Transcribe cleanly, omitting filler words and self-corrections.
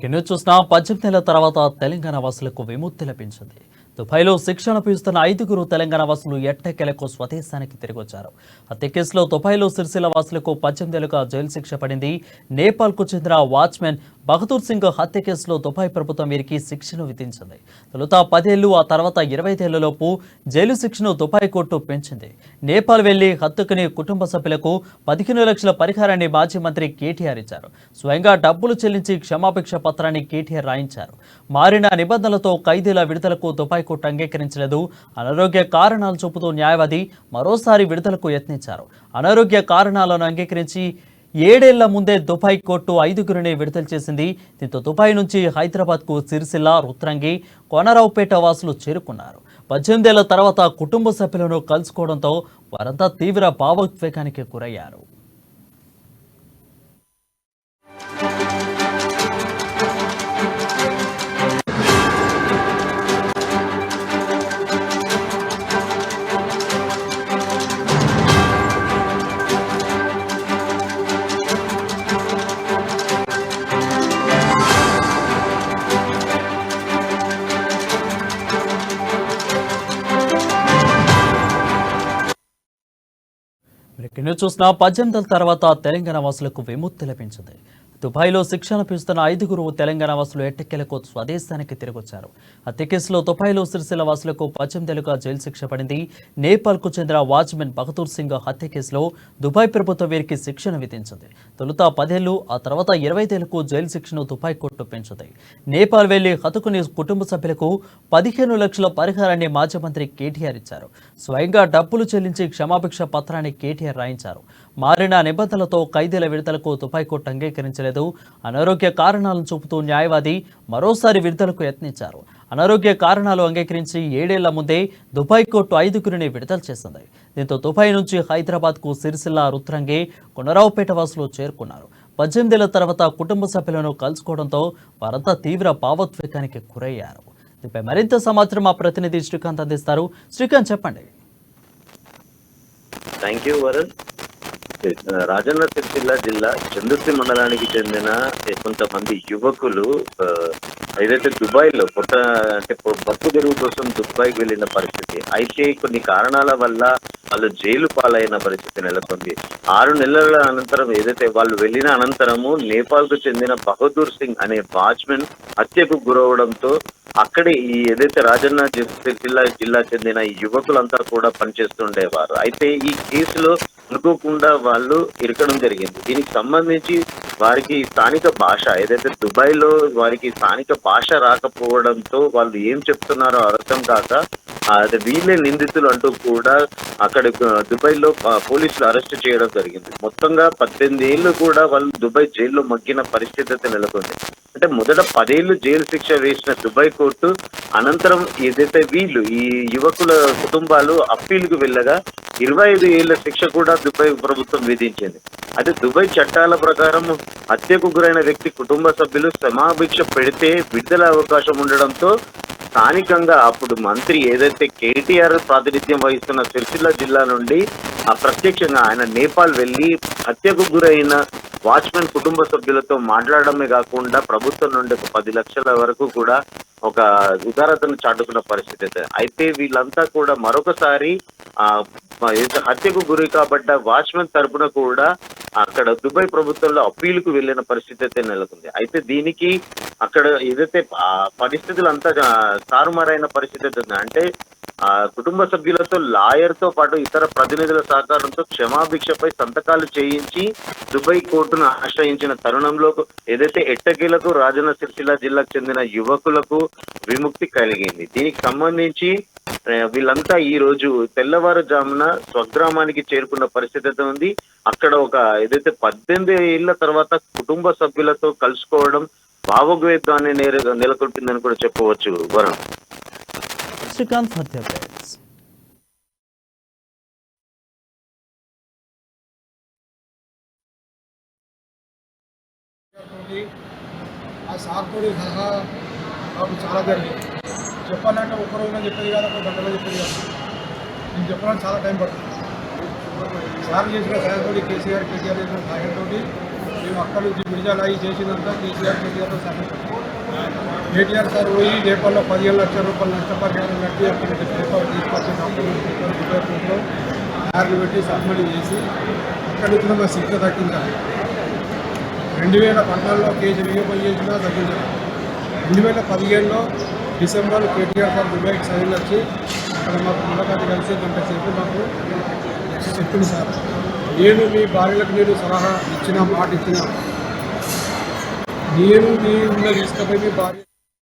News చూసిన 18 నెలల తర్వాత తెలంగాణ వాసులకు విముక్తి లభించింది. దుబాయ్లో శిక్షణ పీస్తున్న 5గురు తెలంగాణ వాసులు ఎట్టకేలకు స్వదేశానికి తిరిగొచ్చారు. హత్య కేసులో దుబాయ్లో సిరిసిల్ల వాసులకు 18 ఏళ్లుగా జైలు శిక్ష పడింది. నేపాల్కు చెందిన వాచ్మెన్ బహదూర్ సింగ్ హత్య కేసులో దుబాయ్ ప్రభుత్వం వీరికి శిక్షను విధించింది. తొలుత 10 ఏళ్లు, ఆ తర్వాత 25 ఏళ్లలోపు జైలు శిక్షను దుబాయ్ కోర్టు పెంచింది. నేపాల్ వెళ్లి హత్యకుని కుటుంబ సభ్యులకు 15 లక్షల పరిహారాన్ని మాజీ మంత్రి కేటీఆర్ ఇచ్చారు. స్వయంగా డబ్బులు చెల్లించి క్షమాభిక్ష పత్రాన్ని కేటీఆర్ రాయించారు. మారిన నిబంధనలతో ఖైదీల విడుదలకు దుబాయ్ కోర్టు అంగీకరించలేదు. అనారోగ్య కారణాలు చూపుతూ న్యాయవాది మరోసారి విడుదలకు యత్నించారు. అనారోగ్య కారణాలను అంగీకరించి 7 ఏళ్ల ముందే దుబాయ్ కోర్టు 5గురిని విడుదల చేసింది. దీంతో దుబాయ్ నుంచి హైదరాబాద్కు సిరిసిల్ల, రుత్రంగి, కోనరావుపేట వాసులు చేరుకున్నారు. 18 ఏళ్ల తర్వాత కుటుంబ సభ్యులను కలుసుకోవడంతో వారంతా తీవ్ర భావోద్వేగానికి గురయ్యారు. న్యూస్ చూసిన 18 ఏళ్ల తర్వాత తెలంగాణ వాసులకు విముక్తి లభించింది. దుబాయ్లో శిక్షణ పీస్తున్న 5గురు తెలంగాణ వాసులు ఎట్టకేలకు స్వదేశానికి తిరిగొచ్చారు. హత్య కేసులో దుబాయ్లో సిరిసిల్ల వాసులకు 18 ఏళ్లుగా జైలు శిక్ష పడింది. నేపాల్కు చెందిన వాచ్మెన్ బహదూర్ సింగ్ హత్య కేసులో దుబాయ్ ప్రభుత్వం వీరికి శిక్షను విధించింది. తొలుత 10 ఏళ్లు, ఆ తర్వాత 25 ఏళ్లకు జైలు శిక్షను దుబాయ్ కోర్టు పెంచుంది. నేపాల్ వెళ్లి హతకుని కుటుంబ సభ్యులకు 15 లక్షల పరిహారాన్ని మాజీ మంత్రి కేటీఆర్ ఇచ్చారు. స్వయంగా డబ్బులు చెల్లించి క్షమాభిక్ష పత్రాన్ని కేటీఆర్ రాయించారు. మారిన నిబంధనలతో ఖైదీల విడుదలకు దుబాయ్ కోర్టు అంగీకరించలేదు. అనారోగ్య కారణాలను చూపుతూ న్యాయవాది మరోసారి విడుదలకు యత్నించారు. అనారోగ్య కారణాలు అంగీకరించి 7 ఏళ్ల ముందే దుబాయ్ కోర్టు 5గురిని విడుదల చేసింది. దీంతో దుబాయ్ నుంచి హైదరాబాద్కు సిరిసిల్ల, రుత్రంగి, కొనరావుపేట వాసులు చేరుకున్నారు. 18 ఏళ్ల తర్వాత కుటుంబ సభ్యులను కలుసుకోవడంతో వారంతా తీవ్ర భావోద్వేగానికి గురయ్యారు. దీనిపై మరింత సమాచారం మా ప్రతినిధి శ్రీకాంత్ అందిస్తారు. శ్రీకాంత్, చెప్పండి. Thank you Varun. రాజన్న సిరిసిల్ల జిల్లా చందుర్తి మండలానికి చెందిన కొంతమంది యువకులు ఏదైతే దుబాయ్ లో బతుకు తెరువు కోసం దుబాయ్కి వెళ్ళిన పరిస్థితి. అయితే కొన్ని కారణాల వల్ల వాళ్ళు జైలు పాలైన పరిస్థితి నెలకొంది. 6 నెలల అనంతరం ఏదైతే వాళ్ళు వెళ్ళిన అనంతరము నేపాల్ కు చెందిన బహదూర్ సింగ్ అనే వాచ్మెన్ హత్యకు గురవడంతో అక్కడే ఈ ఏదైతే రాజన్న సిరిసిల్ల జిల్లా చెందిన యువకులంతా కూడా పనిచేస్తుండేవారు. అయితే ఈ కేసులో అనుకోకుండా వాళ్ళు ఇరకడం జరిగింది. దీనికి సంబంధించి వారికి స్థానిక భాష ఏదైతే దుబాయ్ లో వారికి స్థానిక భాష రాకపోవడంతో వాళ్ళు ఏం చెప్తున్నారో అర్థం కాక అది వీళ్ళే నిందితులు అంటూ కూడా అక్కడ దుబాయ్ లో పోలీసులు అరెస్ట్ చేయడం జరిగింది. మొత్తంగా 18 ఏళ్లు కూడా వాళ్ళు దుబాయ్ జైల్లో మగ్గిన పరిస్థితి అయితే నెలకొంది. అంటే మొదట 10 ఏళ్లు జైలు శిక్ష వేసిన దుబాయ్ కోర్టు అనంతరం ఏదైతే వీళ్ళు ఈ యువకుల కుటుంబాలు అప్పీలుకు వెళ్ళగా 25 ఏళ్ల శిక్ష కూడా దుబాయ్ ప్రభుత్వం విధించింది. అయితే దుబాయ్ చట్టాల ప్రకారం హత్యకు గురైన వ్యక్తి కుటుంబ సభ్యులు క్షమాభిక్ష పెడితే విడుదల అవకాశం ఉండడంతో స్థానికంగా అప్పుడు మంత్రి ఏదైతే కేటీఆర్ ప్రాతినిధ్యం వహిస్తున్న సిరిసిల్ల జిల్లా నుండి ప్రత్యక్షంగా ఆయన నేపాల్ వెళ్లి హత్యకు గురైన వాచ్మెన్ కుటుంబ సభ్యులతో మాట్లాడమే కాకుండా ప్రభుత్వం నుండి 10 లక్షల వరకు కూడా ఒక ఉదారతను చాటుకున్న పరిస్థితి. అయితే వీళ్ళంతా కూడా మరొకసారి హత్యకు గురి కాబట్ట వాచ్మెన్ తరపున కూడా అక్కడ దుబాయ్ ప్రభుత్వంలో అప్పీలుకు వెళ్ళిన పరిస్థితి అయితే నెలకొంది. అయితే దీనికి అక్కడ ఏదైతే పరిస్థితులంతా తారుమారైన పరిస్థితి ఉంది. అంటే కుటుంబ సభ్యులతో లాయర్ తో పాటు ఇతర ప్రతినిధుల సహకారంతో క్షమాభిక్షపై సంతకాలు చేయించి దుబాయ్ కోర్టును ఆశ్రయించిన తరుణంలో ఏదైతే ఎట్టకేలకు రాజన్న సిరిసిల్ల జిల్లాకు చెందిన యువకులకు విముక్తి కలిగింది. దీనికి సంబంధించి వీళ్ళంతా ఈ రోజు తెల్లవారుజామున స్వగ్రామానికి చేరుకున్న పరిస్థితి ఉంది. అక్కడ ఒక ఏదైతే 18 ఏళ్ల తర్వాత కుటుంబ సభ్యులతో కలుసుకోవడం భావోద్వేగాన్ని నెలకొల్పిందని కూడా చెప్పవచ్చు. వరుణ్, శ్రీకాంత్ ఆ సార్తోడి సహా నాకు చాలా జరిగింది. చెప్పాలంటే ఒక్క రోజున చెప్పేది కాదు, ఒక గంటలో చెప్పేది కాదు. నేను చెప్పడానికి చాలా టైం పడుతుంది. సార్ చేసిన సహాయంతో కేటీఆర్ చేసిన సహాయంతో మేము అక్కడి నుంచి విడుదల అయ్యి చేసినంత కేటీఆర్ సార్ కేటీఆర్ సార్ పోయి నేపాల్లో 15 లక్షల రూపాయలు నష్టపరిహారం కట్టి అక్కడి నుంచి పేపర్ తీసుకొచ్చి డాక్టర్లో తయారు పెట్టి సబ్మిట్ చేసి అక్కడి నుంచి మా శిక్ష తగ్గించాలి. 2014లో కేసు వెయ్యి చేసినా తగ్గించాలి. 2015లో డిసెంబర్ కేటీఆర్ సార్ దుబాయ్కి సైన్ వచ్చి అక్కడ మాకు ములాఖాతు కలిసి గంట సేపు మాకు చెప్పింది సార్. నేను మీ భార్యలకు నేను సలహా ఇచ్చిన మాట ఇచ్చిన నేను మీ ఉన్న తీసుకుపోయి మీ భార్య